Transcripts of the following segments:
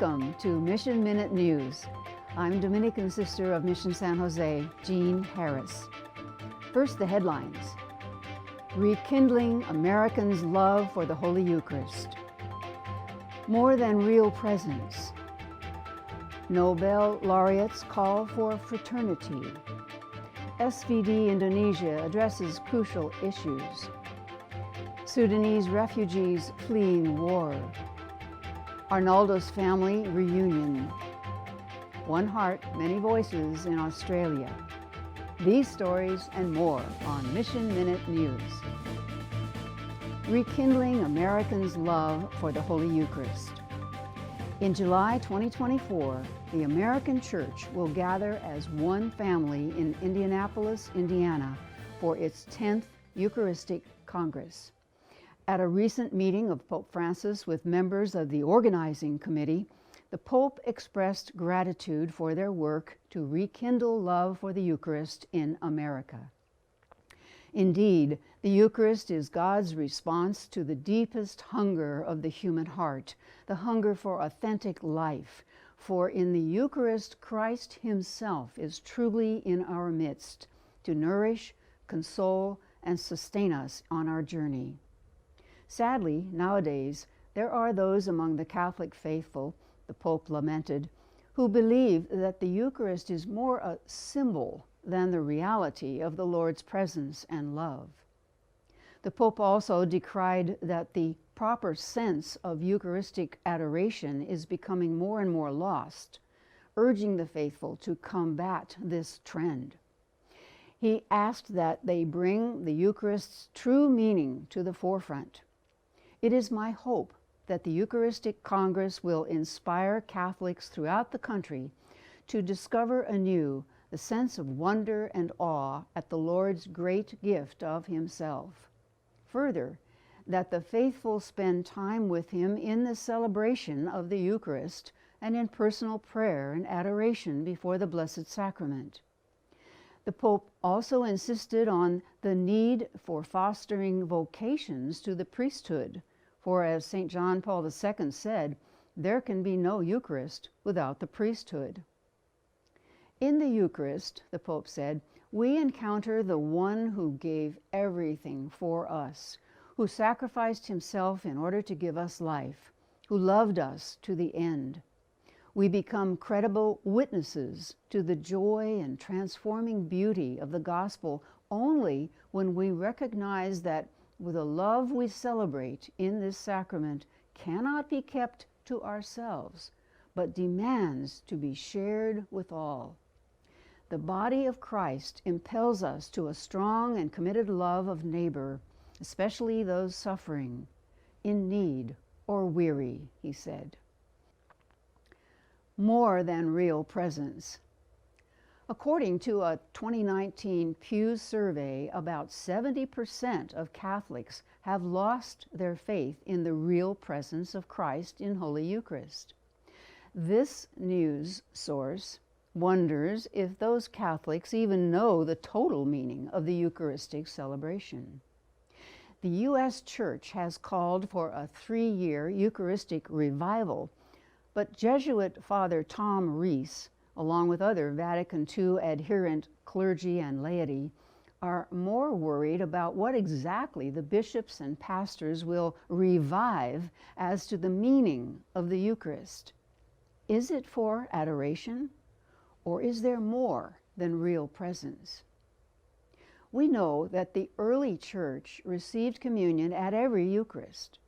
Welcome to Mission Minute News. I'm Dominican Sister of Mission San Jose, Jean Harris. First, the headlines. Rekindling Americans' love for the Holy Eucharist. More than real presence. Nobel laureates call for fraternity. SVD Indonesia addresses crucial issues. Sudanese refugees fleeing war. Arnaldo's family reunion. One heart, many voices in Australia. These stories and more on Mission Minute News. Rekindling Americans' love for the Holy Eucharist. In July 2024, the American Church will gather as one family in Indianapolis, Indiana, for its 10th Eucharistic Congress. At a recent meeting of Pope Francis with members of the organizing committee, the Pope expressed gratitude for their work to rekindle love for the Eucharist in America. Indeed, the Eucharist is God's response to the deepest hunger of the human heart, the hunger for authentic life. For in the Eucharist, Christ Himself is truly in our midst to nourish, console, and sustain us on our journey. Sadly, nowadays, there are those among the Catholic faithful, the Pope lamented, who believe that the Eucharist is more a symbol than the reality of the Lord's presence and love. The Pope also decried that the proper sense of Eucharistic adoration is becoming more and more lost, urging the faithful to combat this trend. He asked that they bring the Eucharist's true meaning to the forefront. It is my hope that the Eucharistic Congress will inspire Catholics throughout the country to discover anew the sense of wonder and awe at the Lord's great gift of Himself. Further, that the faithful spend time with Him in the celebration of the Eucharist and in personal prayer and adoration before the Blessed Sacrament. The Pope also insisted on the need for fostering vocations to the priesthood, for as St. John Paul II said, there can be no Eucharist without the priesthood. In the Eucharist, the Pope said, we encounter the one who gave everything for us, who sacrificed Himself in order to give us life, who loved us to the end. We become credible witnesses to the joy and transforming beauty of the gospel only when we recognize that the love we celebrate in this sacrament cannot be kept to ourselves, but demands to be shared with all. The body of Christ impels us to a strong and committed love of neighbor, especially those suffering, in need, or weary, he said. More than real presence. According to a 2019 Pew survey, about 70% of Catholics have lost their faith in the real presence of Christ in Holy Eucharist. This news source wonders if those Catholics even know the total meaning of the Eucharistic celebration. The U.S. Church has called for a 3-year Eucharistic revival, but Jesuit Father Tom Rees, along with other Vatican II adherent clergy and laity, are more worried about what exactly the bishops and pastors will revive as to the meaning of the Eucharist. Is it for adoration, or is there more than real presence? We know that the early Church received communion at every Eucharist.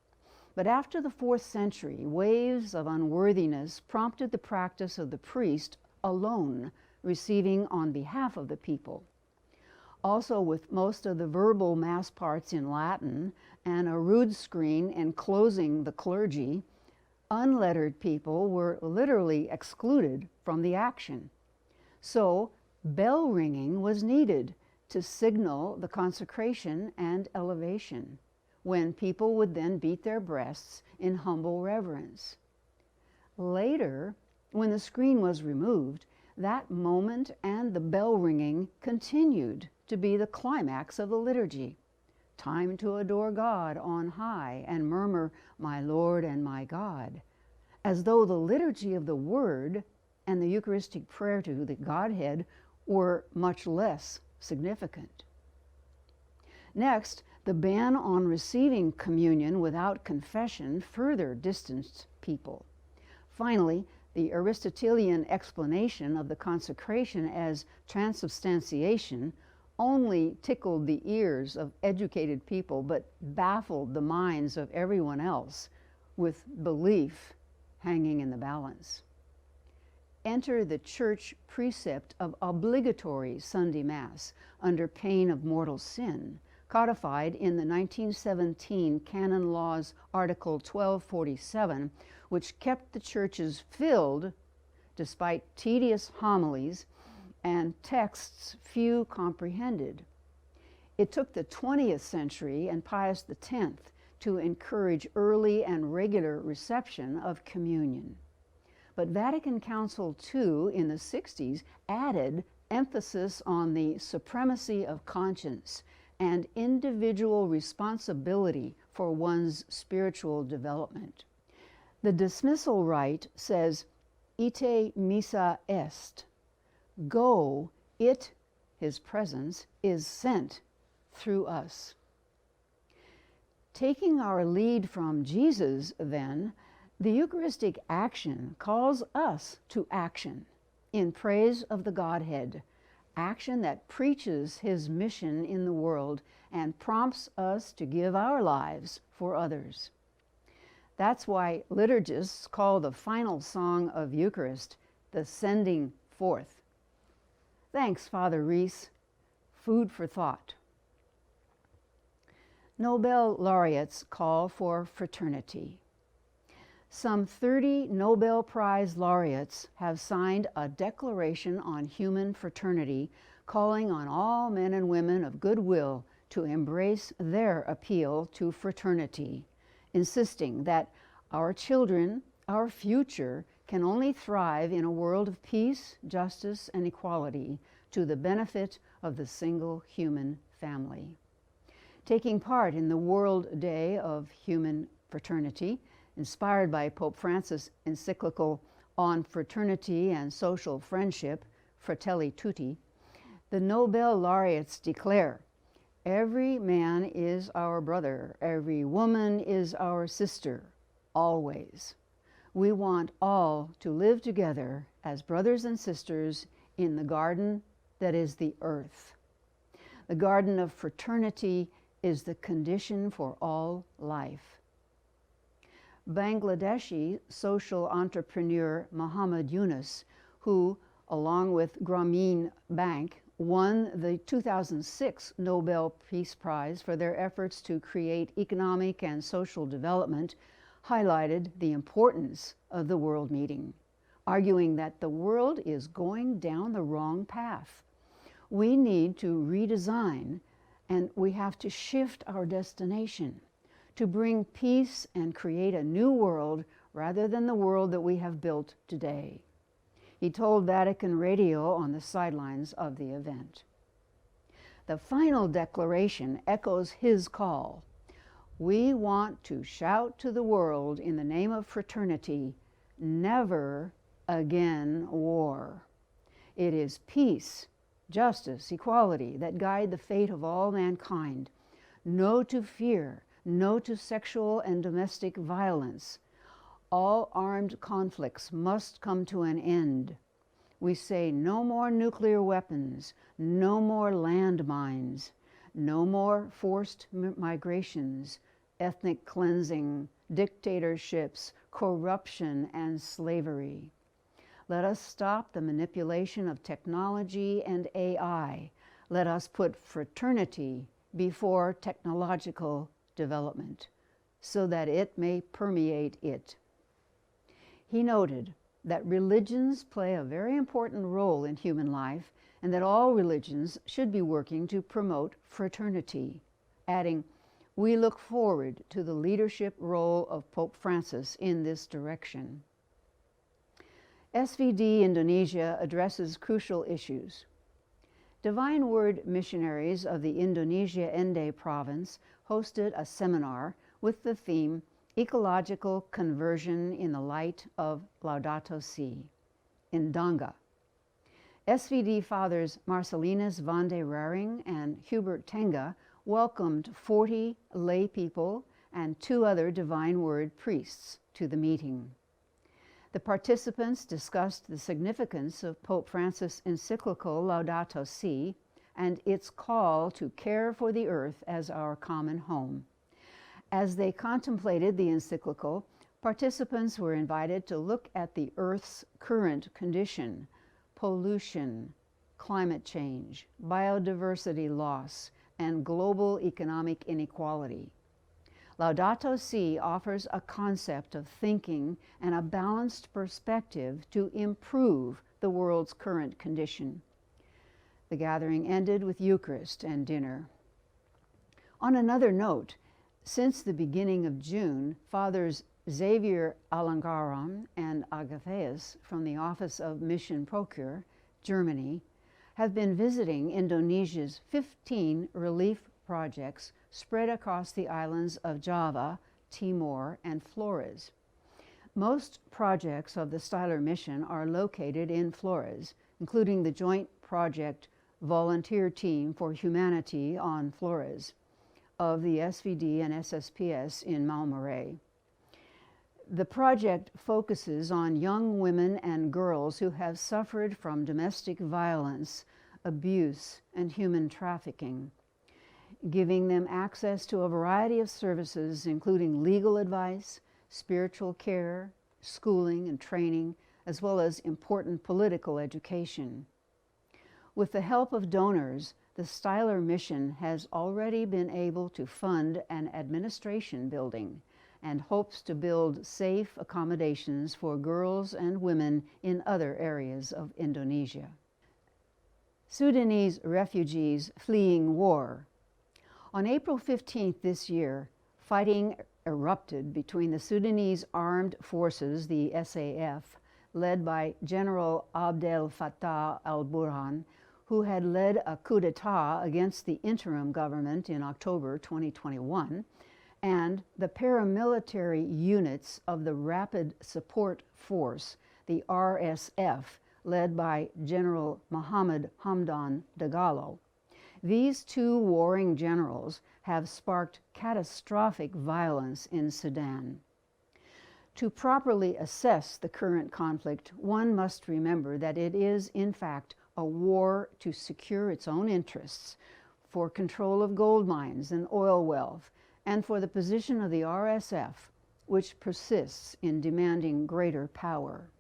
But after the 4th century, waves of unworthiness prompted the practice of the priest alone receiving on behalf of the people. Also, with most of the verbal mass parts in Latin and a rood screen enclosing the clergy, unlettered people were literally excluded from the action. So, bell ringing was needed to signal the consecration and elevation, when people would then beat their breasts in humble reverence. Later, when the screen was removed, that moment and the bell ringing continued to be the climax of the liturgy. Time to adore God on high and murmur, "My Lord and my God," as though the liturgy of the Word and the Eucharistic prayer to the Godhead were much less significant. Next, the ban on receiving communion without confession further distanced people. Finally, the Aristotelian explanation of the consecration as transubstantiation only tickled the ears of educated people but baffled the minds of everyone else, with belief hanging in the balance. Enter the church precept of obligatory Sunday Mass under pain of mortal sin, codified in the 1917 Canon Law's Article 1247, which kept the churches filled despite tedious homilies and texts few comprehended. It took the 20th century and Pius X to encourage early and regular reception of communion. But Vatican Council II in the 60s added emphasis on the supremacy of conscience and individual responsibility for one's spiritual development. The dismissal rite says, "Ite missa est." Go, it, his presence, is sent through us. Taking our lead from Jesus, then, the Eucharistic action calls us to action in praise of the Godhead, action that preaches his mission in the world and prompts us to give our lives for others. That's why liturgists call the final song of Eucharist the sending forth. Thanks, Father Reese. Food for thought. Nobel laureates call for fraternity. Some 30 Nobel Prize laureates have signed a declaration on human fraternity, calling on all men and women of goodwill to embrace their appeal to fraternity, insisting that our children, our future, can only thrive in a world of peace, justice, and equality to the benefit of the single human family. Taking part in the World Day of Human Fraternity, inspired by Pope Francis' encyclical on fraternity and social friendship, Fratelli Tutti, the Nobel laureates declare, "Every man is our brother, every woman is our sister, always. We want all to live together as brothers and sisters in the garden that is the earth. The garden of fraternity is the condition for all life." Bangladeshi social entrepreneur Muhammad Yunus, who, along with Grameen Bank, won the 2006 Nobel Peace Prize for their efforts to create economic and social development, highlighted the importance of the World Meeting, arguing that the world is going down the wrong path. We need to redesign, and we have to shift our destination to bring peace and create a new world rather than the world that we have built today. He told Vatican Radio on the sidelines of the event. The final declaration echoes his call. We want to shout to the world in the name of fraternity, never again war. It is peace, justice, equality that guide the fate of all mankind. No to fear, no to sexual and domestic violence. All armed conflicts must come to an end. We say no more nuclear weapons, no more landmines, no more forced migrations, ethnic cleansing, dictatorships, corruption, and slavery. Let us stop the manipulation of technology and AI. Let us put fraternity before technological development so that it may permeate it. He noted that religions play a very important role in human life and that all religions should be working to promote fraternity, adding, "We look forward to the leadership role of Pope Francis in this direction." SVD Indonesia addresses crucial issues. Divine Word missionaries of the Indonesia Ende province hosted a seminar with the theme, Ecological Conversion in the Light of Laudato Si, in Danga. SVD Fathers Marcelinus van de Raring and Hubert Tenga welcomed 40 lay people and 2 other Divine Word priests to the meeting. The participants discussed the significance of Pope Francis' encyclical Laudato Si and its call to care for the earth as our common home. As they contemplated the encyclical, participants were invited to look at the earth's current condition, pollution, climate change, biodiversity loss, and global economic inequality. Laudato Si offers a concept of thinking and a balanced perspective to improve the world's current condition. The gathering ended with Eucharist and dinner. On another note, since the beginning of June, Fathers Xavier Alangaram and Agatheus from the Office of Mission Procure, Germany, have been visiting Indonesia's 15 relief projects spread across the islands of Java, Timor, and Flores. Most projects of the Styler Mission are located in Flores, including the Joint Project Volunteer Team for Humanity on Flores of the SVD and SSPS in Malmöre. The project focuses on young women and girls who have suffered from domestic violence, abuse, and human trafficking, giving them access to a variety of services including legal advice, spiritual care, schooling and training, as well as important political education. With the help of donors, the Styler Mission has already been able to fund an administration building and hopes to build safe accommodations for girls and women in other areas of Indonesia. Sudanese refugees fleeing war. On April 15th this year, fighting erupted between the Sudanese Armed Forces, the SAF, led by General Abdel Fattah al-Burhan, who had led a coup d'etat against the interim government in October 2021, and the paramilitary units of the Rapid Support Force, the RSF, led by General Mohammed Hamdan Dagalo. These 2 warring generals have sparked catastrophic violence in Sudan. To properly assess the current conflict, one must remember that it is, in fact, a war to secure its own interests, for control of gold mines and oil wealth, and for the position of the RSF, which persists in demanding greater power.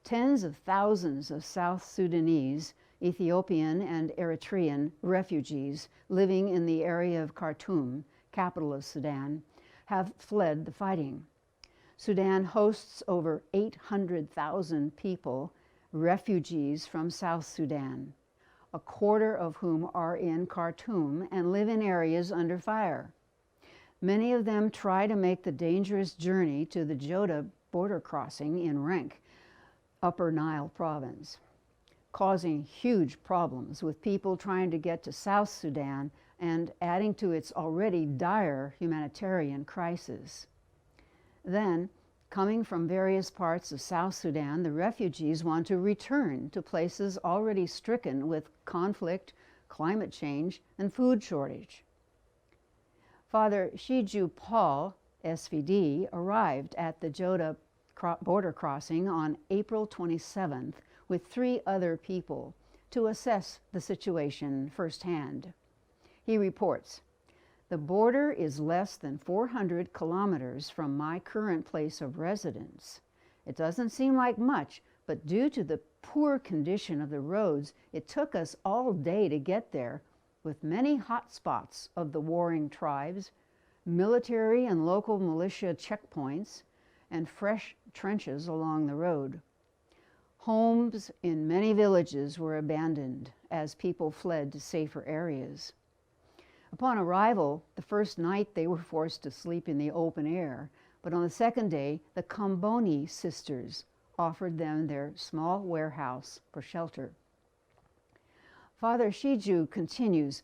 Tens of thousands of South Sudanese, Ethiopian, and Eritrean refugees living in the area of Khartoum, capital of Sudan, have fled the fighting. Sudan hosts over 800,000 people, refugees from South Sudan, a quarter of whom are in Khartoum and live in areas under fire. Many of them try to make the dangerous journey to the Joda border crossing in Renk, Upper Nile province, causing huge problems with people trying to get to South Sudan and adding to its already dire humanitarian crisis. Then, coming from various parts of South Sudan, the refugees want to return to places already stricken with conflict, climate change, and food shortage. Father Shiju Paul, SVD, arrived at the Joda border crossing on April 27th with 3 other people to assess the situation firsthand. He reports, "The border is less than 400 kilometers from my current place of residence. It doesn't seem like much, but due to the poor condition of the roads, it took us all day to get there, with many hot spots of the warring tribes, military and local militia checkpoints, and fresh trenches along the road. Homes in many villages were abandoned as people fled to safer areas. Upon arrival, the first night they were forced to sleep in the open air, but on the second day, the Kamboni sisters offered them their small warehouse for shelter." Father Shiju continues,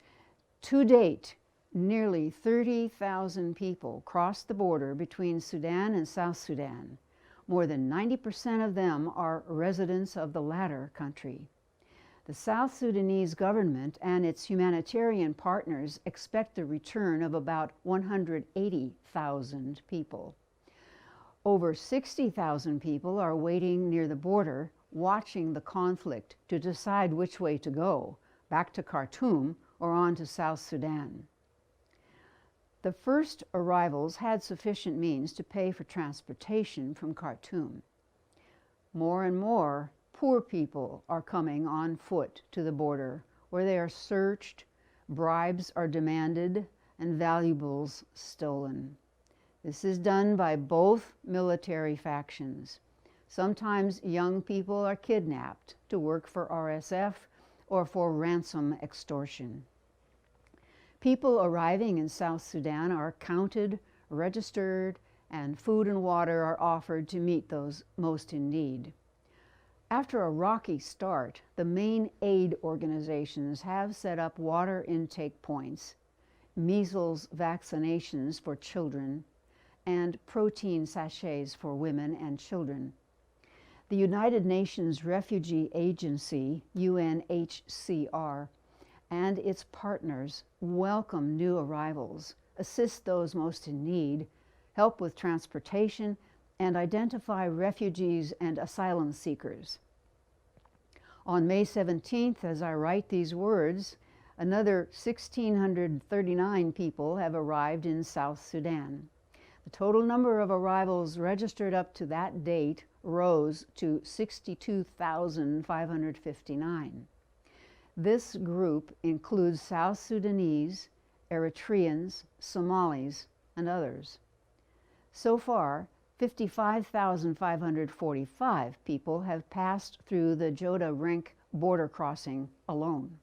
"To date, Nearly 30,000 people crossed the border between Sudan and South Sudan. More than 90% of them are residents of the latter country. The South Sudanese government and its humanitarian partners expect the return of about 180,000 people. Over 60,000 people are waiting near the border, watching the conflict to decide which way to go, back to Khartoum or on to South Sudan. The first arrivals had sufficient means to pay for transportation from Khartoum. More and more poor people are coming on foot to the border, where they are searched, bribes are demanded, and valuables stolen. This is done by both military factions. Sometimes young people are kidnapped to work for RSF or for ransom extortion. People arriving in South Sudan are counted, registered, and food and water are offered to meet those most in need. After a rocky start, the main aid organizations have set up water intake points, measles vaccinations for children, and protein sachets for women and children. The United Nations Refugee Agency, UNHCR, and its partners welcome new arrivals, assist those most in need, help with transportation, and identify refugees and asylum seekers. On May 17th, as I write these words, another 1,639 people have arrived in South Sudan. The total number of arrivals registered up to that date rose to 62,559. This group includes South Sudanese, Eritreans, Somalis, and others. So far, 55,545 people have passed through the Joda-Renk border crossing alone.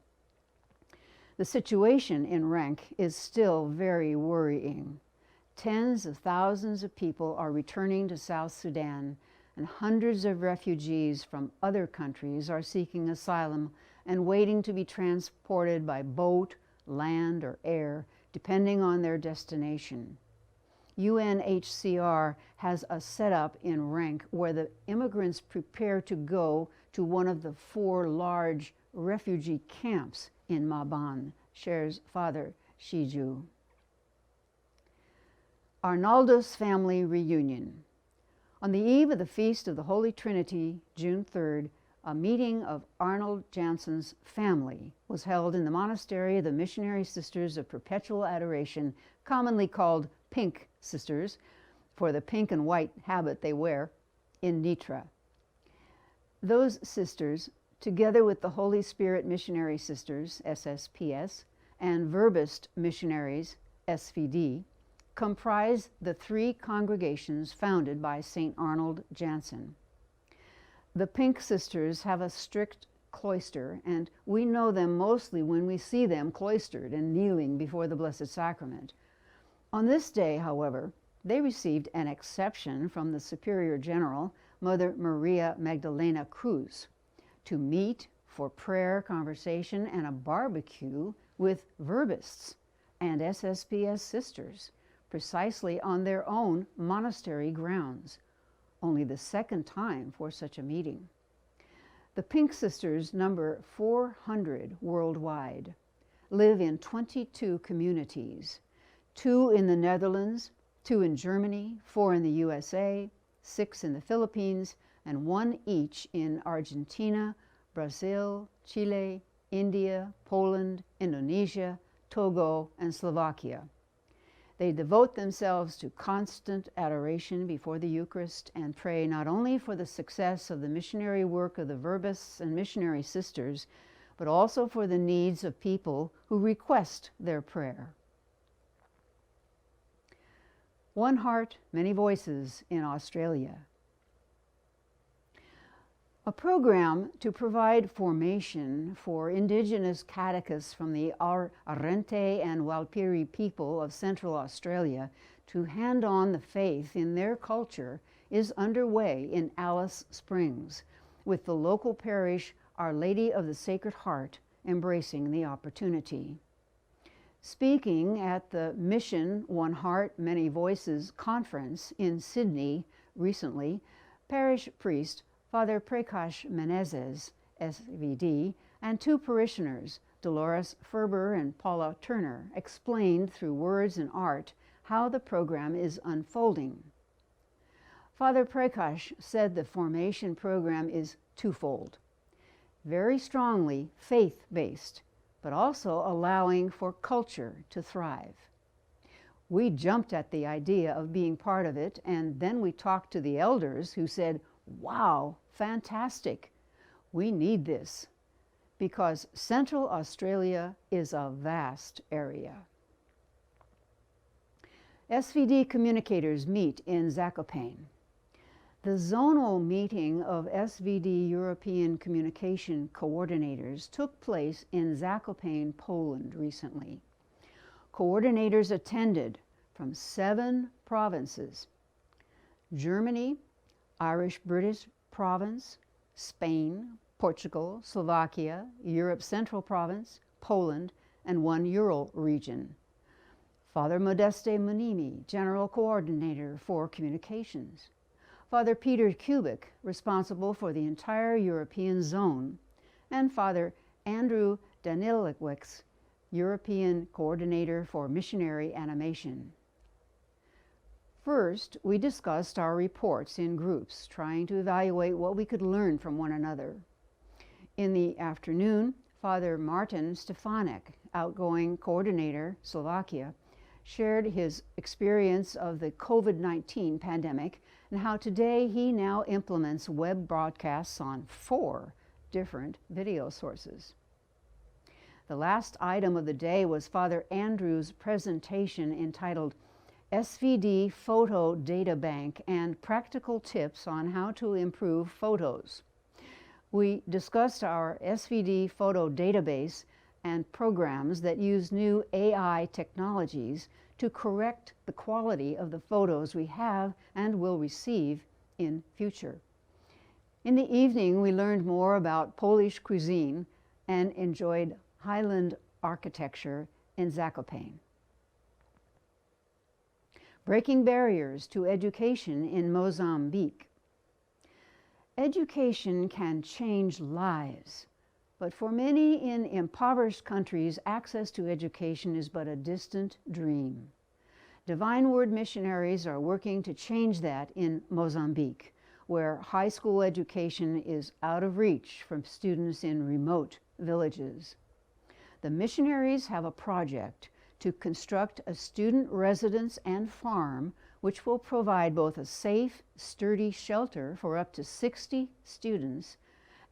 The situation in Renk is still very worrying. Tens of thousands of people are returning to South Sudan, and hundreds of refugees from other countries are seeking asylum and waiting to be transported by boat, land, or air, depending on their destination. UNHCR has a setup in Renk where the immigrants prepare to go to one of the 4 large refugee camps in Maban, shares Father Shiju. Arnaldo's family reunion. On the eve of the Feast of the Holy Trinity, June 3rd, a meeting of Arnold Janssen's family was held in the monastery of the Missionary Sisters of Perpetual Adoration, commonly called Pink Sisters, for the pink and white habit they wear, in Nitra. Those sisters, together with the Holy Spirit Missionary Sisters, SSPS, and Verbist Missionaries, SVD, comprise the 3 congregations founded by St. Arnold Janssen. The Pink Sisters have a strict cloister, and we know them mostly when we see them cloistered and kneeling before the Blessed Sacrament. On this day, however, they received an exception from the Superior General, Mother Maria Magdalena Cruz, to meet for prayer, conversation, and a barbecue with Verbists and SSPS sisters, precisely on their own monastery grounds. Only the second time for such a meeting. The Pink Sisters number 400 worldwide, live in 22 communities, 2 in the Netherlands, 2 in Germany, 4 in the USA, 6 in the Philippines, and 1 each in Argentina, Brazil, Chile, India, Poland, Indonesia, Togo, and Slovakia. They devote themselves to constant adoration before the Eucharist and pray not only for the success of the missionary work of the Verbists and missionary sisters, but also for the needs of people who request their prayer. One Heart, Many Voices in Australia. A program to provide formation for Indigenous catechists from the Arrernte and Walpiri people of Central Australia to hand on the faith in their culture is underway in Alice Springs, with the local parish Our Lady of the Sacred Heart embracing the opportunity. Speaking at the Mission One Heart, Many Voices conference in Sydney recently, parish priest Father Prakash Menezes, SVD, and two parishioners, Dolores Ferber and Paula Turner, explained through words and art how the program is unfolding. Father Prakash said the formation program is twofold, very strongly faith-based, but also allowing for culture to thrive. We jumped at the idea of being part of it, and then we talked to the elders who said, "Wow, fantastic. We need this," because Central Australia is a vast area. SVD communicators meet in Zakopane. The zonal meeting of SVD European Communication Coordinators took place in Zakopane, Poland recently. Coordinators attended from 7 provinces: Germany, Irish-British Province, Spain, Portugal, Slovakia, Europe Central Province, Poland, and 1 Ural region. Father Modeste Munimi, General Coordinator for Communications. Father Peter Kubik, responsible for the entire European zone, and Father Andrew Danilewicz, European Coordinator for Missionary Animation. First, we discussed our reports in groups, trying to evaluate what we could learn from one another. In the afternoon, Father Martin Stefanek, outgoing coordinator, Slovakia, shared his experience of the COVID-19 pandemic and how today he now implements web broadcasts on 4 different video sources. The last item of the day was Father Andrew's presentation entitled SVD Photo Data Bank and Practical Tips on How to Improve Photos. We discussed our SVD photo database and programs that use new AI technologies to correct the quality of the photos we have and will receive in future. In the evening, we learned more about Polish cuisine and enjoyed Highland architecture in Zakopane. Breaking barriers to education in Mozambique. Education can change lives, but for many in impoverished countries, access to education is but a distant dream. Divine Word missionaries are working to change that in Mozambique, where high school education is out of reach from students in remote villages. The missionaries have a project to construct a student residence and farm which will provide both a safe, sturdy shelter for up to 60 students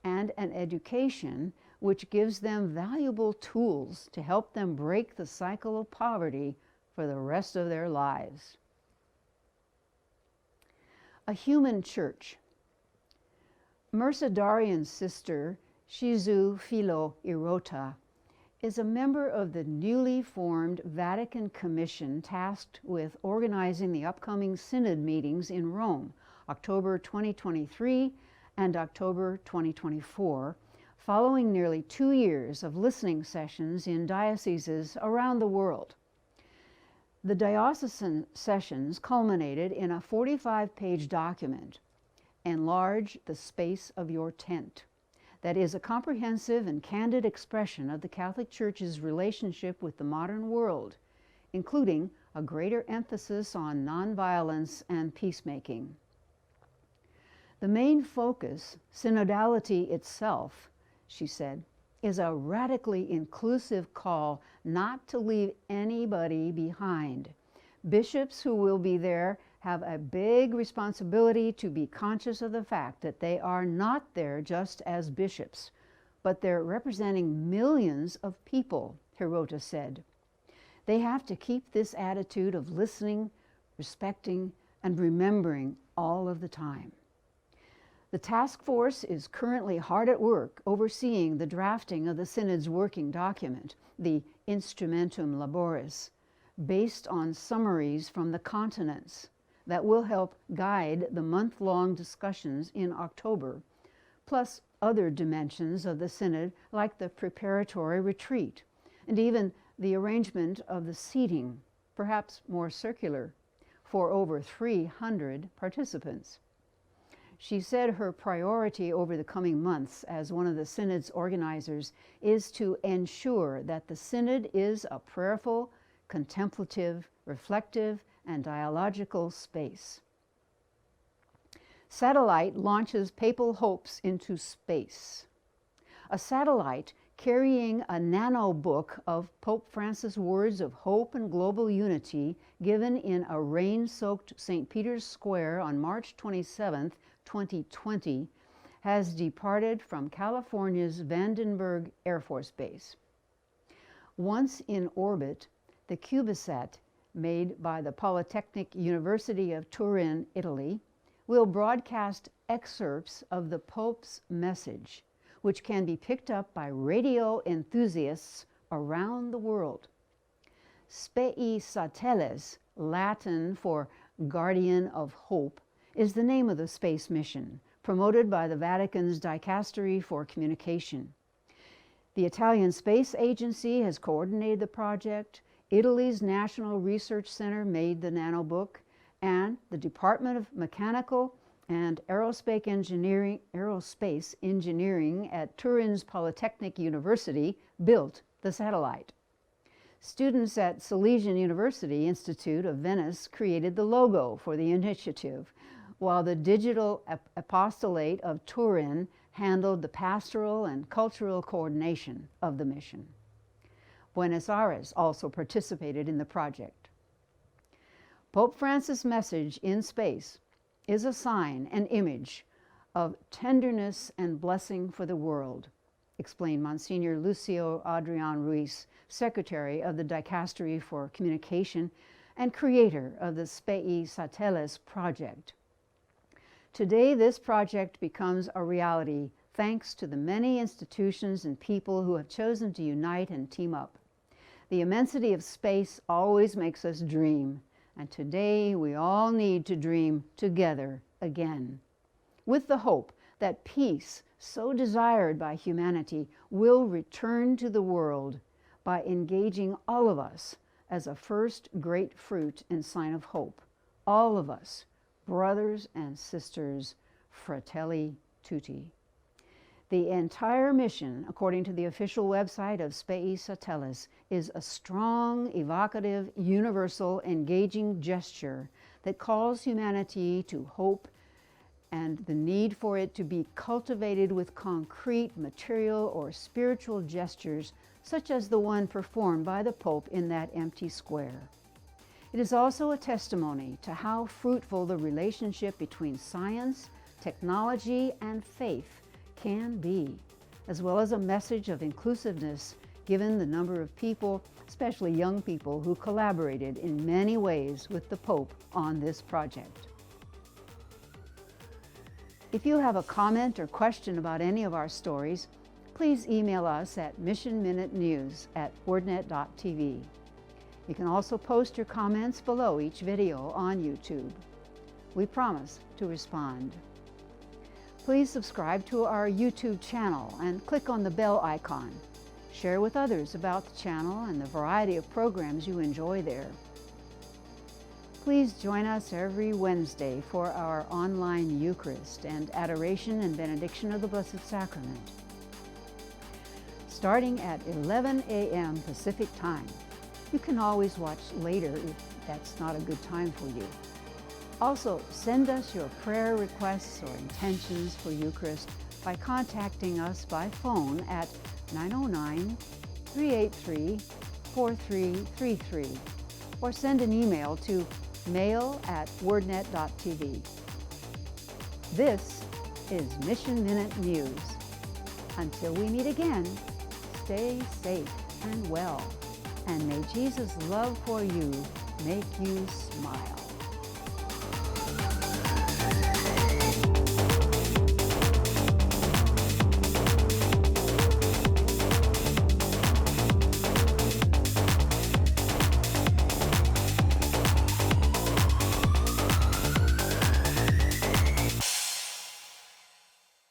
and an education which gives them valuable tools to help them break the cycle of poverty for the rest of their lives. A human church. Mercedarian sister Shizu Philo Irota is a member of the newly formed Vatican Commission tasked with organizing the upcoming Synod meetings in Rome, October 2023 and October 2024, following nearly 2 years of listening sessions in dioceses around the world. The diocesan sessions culminated in a 45-page document, Enlarge the Space of Your Tent, that is a comprehensive and candid expression of the Catholic Church's relationship with the modern world, including a greater emphasis on nonviolence and peacemaking. The main focus, synodality itself, she said, is a radically inclusive call not to leave anybody behind. Bishops who will be there have a big responsibility to be conscious of the fact that they are not there just as bishops, but they're representing millions of people, Hirota said. They have to keep this attitude of listening, respecting, and remembering all of the time. The task force is currently hard at work overseeing the drafting of the Synod's working document, the Instrumentum Laboris, based on summaries from the continents that will help guide the month-long discussions in October, plus other dimensions of the Synod like the preparatory retreat, and even the arrangement of the seating, perhaps more circular, for over 300 participants. She said her priority over the coming months as one of the Synod's organizers is to ensure that the Synod is a prayerful, contemplative, reflective, and dialogical space. Satellite launches papal hopes into space. A satellite carrying a nanobook of Pope Francis' words of hope and global unity given in a rain-soaked St. Peter's Square on March 27, 2020, has departed from California's Vandenberg Air Force Base. Once in orbit, the CubeSat, made by the Polytechnic University of Turin, Italy, will broadcast excerpts of the Pope's message, which can be picked up by radio enthusiasts around the world. Spei Satellis, Latin for Guardian of Hope, is the name of the space mission, promoted by the Vatican's Dicastery for Communication. The Italian Space Agency has coordinated the project, Italy's National Research Center made the nanobook, and the Department of Mechanical and Aerospace Engineering at Turin's Polytechnic University built the satellite. Students at Salesian University Institute of Venice created the logo for the initiative, while the Digital Apostolate of Turin handled the pastoral and cultural coordination of the mission. Buenos Aires also participated in the project. Pope Francis' message in space is a sign and image of tenderness and blessing for the world, explained Monsignor Lucio Adrian Ruiz, Secretary of the Dicastery for Communication and creator of the Spei Satellis project. Today, this project becomes a reality thanks to the many institutions and people who have chosen to unite and team up. The immensity of space always makes us dream, and today we all need to dream together again, with the hope that peace, so desired by humanity, will return to the world by engaging all of us as a first great fruit and sign of hope. All of us, brothers and sisters, fratelli tutti. The entire mission, according to the official website of Spei Satellis, is a strong, evocative, universal, engaging gesture that calls humanity to hope and the need for it to be cultivated with concrete material or spiritual gestures, such as the one performed by the Pope in that empty square. It is also a testimony to how fruitful the relationship between science, technology, and faith can be, as well as a message of inclusiveness given the number of people, especially young people, who collaborated in many ways with the Pope on this project. If you have a comment or question about any of our stories, please email us at missionminutenews@wordnet.tv. You can also post your comments below each video on YouTube. We promise to respond. Please subscribe to our YouTube channel and click on the bell icon. Share with others about the channel and the variety of programs you enjoy there. Please join us every Wednesday for our online Eucharist and Adoration and Benediction of the Blessed Sacrament, starting at 11 a.m. Pacific Time. You can always watch later if that's not a good time for you. Also, send us your prayer requests or intentions for Eucharist by contacting us by phone at 909-383-4333 or send an email to mail@wordnet.tv. This is Mission Minute News. Until we meet again, stay safe and well, and may Jesus' love for you make you smile.